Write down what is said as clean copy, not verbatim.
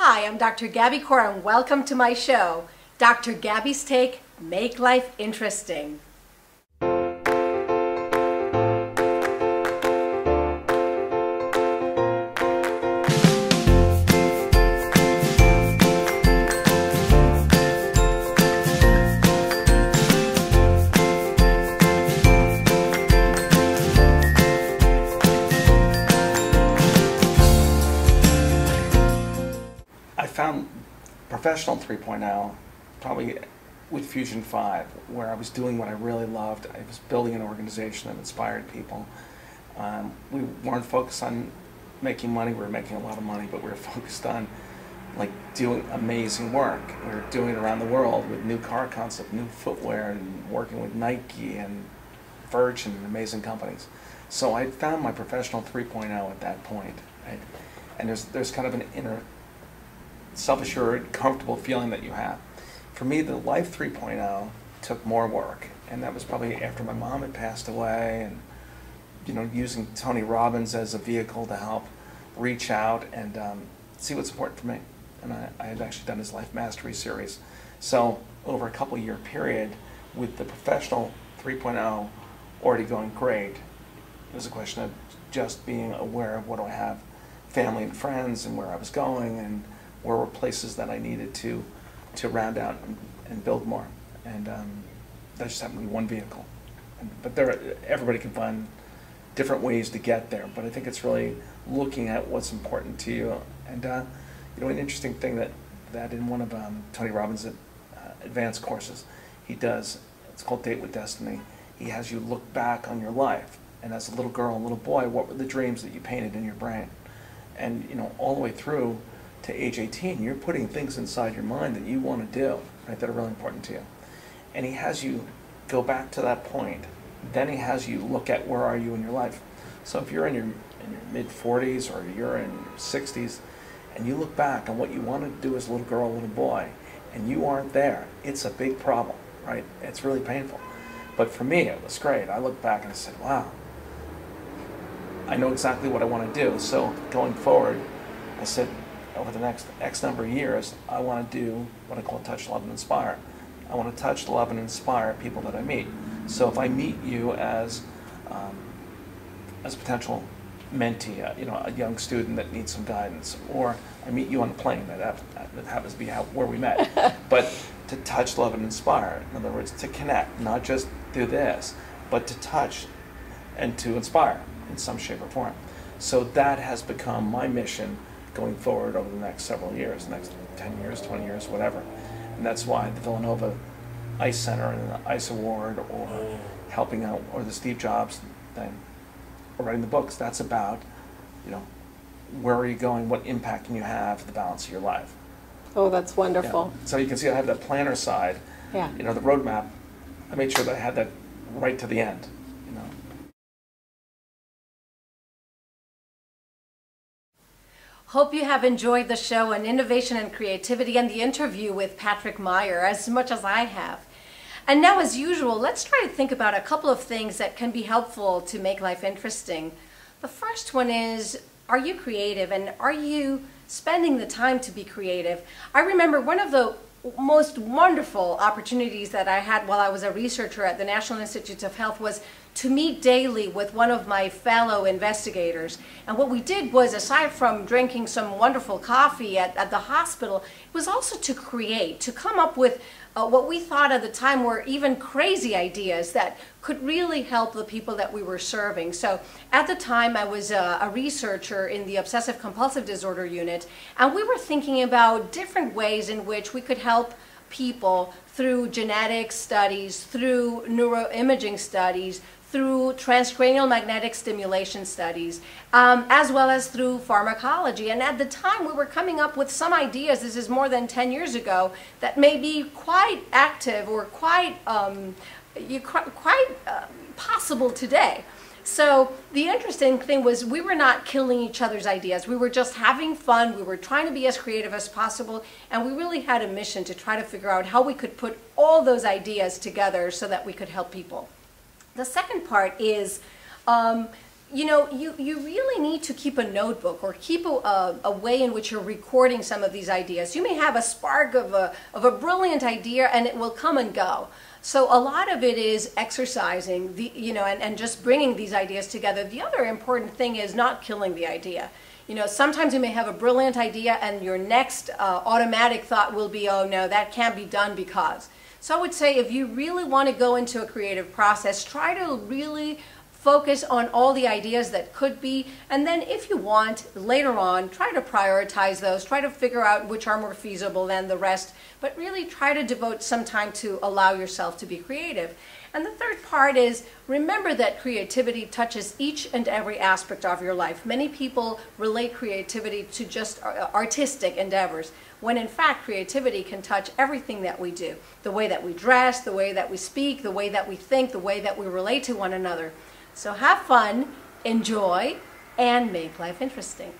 Hi, I'm Dr. Gaby Cora and welcome to my show, Dr. Gaby's Take, Make Life Interesting. I found Professional 3.0 probably with Fusion 5, where I was doing what I really loved. I was building an organization that inspired people. We weren't focused on making money. We were making a lot of money, but we were focused on doing amazing work. We were doing it around the world with new car concept, new footwear, and working with Nike and Virgin and amazing companies. So I found my Professional 3.0 at that point, right? And there's kind of an inner self-assured, comfortable feeling that you have. For me, the Life 3.0 took more work, and that was probably after my mom had passed away, and using Tony Robbins as a vehicle to help reach out and see what's important for me. And I had actually done his Life Mastery series. So over a couple-year period, with the Professional 3.0 already going great, it was a question of just being aware of what do I have, family and friends, and where I was going, and where were places that I needed to round out and build more. And that just happened to be one vehicle. But everybody can find different ways to get there. But I think it's really looking at what's important to you. And an interesting thing that in one of Tony Robbins' advanced courses, he does, it's called Date with Destiny. He has you look back on your life. And as a little girl and little boy, what were the dreams that you painted in your brain? And all the way through to age 18, you're putting things inside your mind that you want to do, right, that are really important to you. And he has you go back to that point. Then he has you look at where are you in your life. So if you're in your mid-40s or you're in your 60s, and you look back on what you wanted to do as a little girl, little boy, and you aren't there, it's a big problem, right? It's really painful. But for me, it was great. I looked back and I said, wow, I know exactly what I want to do. So going forward, I said, over the next X number of years, I want to do what I call touch, love, and inspire. I want to touch, love, and inspire people that I meet. So if I meet you as a potential mentee, a young student that needs some guidance, or I meet you on a plane, that happens to be where we met, but to touch, love, and inspire. In other words, to connect, not just do this, but to touch and to inspire in some shape or form. So that has become my mission going forward over the next several years, next 10 years, 20 years, whatever. And that's why the Villanova Ice Center and the Ice Award, or helping out, or the Steve Jobs thing, or writing the books, that's about, where are you going, what impact can you have, the balance of your life. Oh, that's wonderful. Yeah. So you can see I have that planner side, yeah. The roadmap, I made sure that I had that right to the end. Hope you have enjoyed the show on innovation and creativity and the interview with Patrick Meyer as much as I have. And now, as usual, let's try to think about a couple of things that can be helpful to make life interesting. The first one is, are you creative, and are you spending the time to be creative? I remember one of the most wonderful opportunities that I had while I was a researcher at the National Institutes of Health was to meet daily with one of my fellow investigators. And what we did was, aside from drinking some wonderful coffee at the hospital, it was also to create, to come up with what we thought at the time were even crazy ideas that could really help the people that we were serving. So at the time, I was a researcher in the obsessive compulsive disorder unit, and we were thinking about different ways in which we could help people through genetic studies, through neuroimaging studies, through transcranial magnetic stimulation studies, as well as through pharmacology. And at the time, we were coming up with some ideas, this is more than 10 years ago, that may be quite active or quite possible today. So the interesting thing was, we were not killing each other's ideas. We were just having fun. We were trying to be as creative as possible. And we really had a mission to try to figure out how we could put all those ideas together so that we could help people. The second part is you know, you really need to keep a notebook or keep a way in which you're recording some of these ideas. You may have a spark of a brilliant idea and it will come and go. So a lot of it is exercising, you know, and just bringing these ideas together. The other important thing is not killing the idea. You know, sometimes you may have a brilliant idea and your next automatic thought will be, oh no, that can't be done because. So I would say if you really want to go into a creative process, try to really focus on all the ideas that could be, and then if you want, later on, try to prioritize those, try to figure out which are more feasible than the rest, but really try to devote some time to allow yourself to be creative. And the third part is, remember that creativity touches each and every aspect of your life. Many people relate creativity to just artistic endeavors, when in fact creativity can touch everything that we do. The way that we dress, the way that we speak, the way that we think, the way that we relate to one another. So have fun, enjoy, and make life interesting.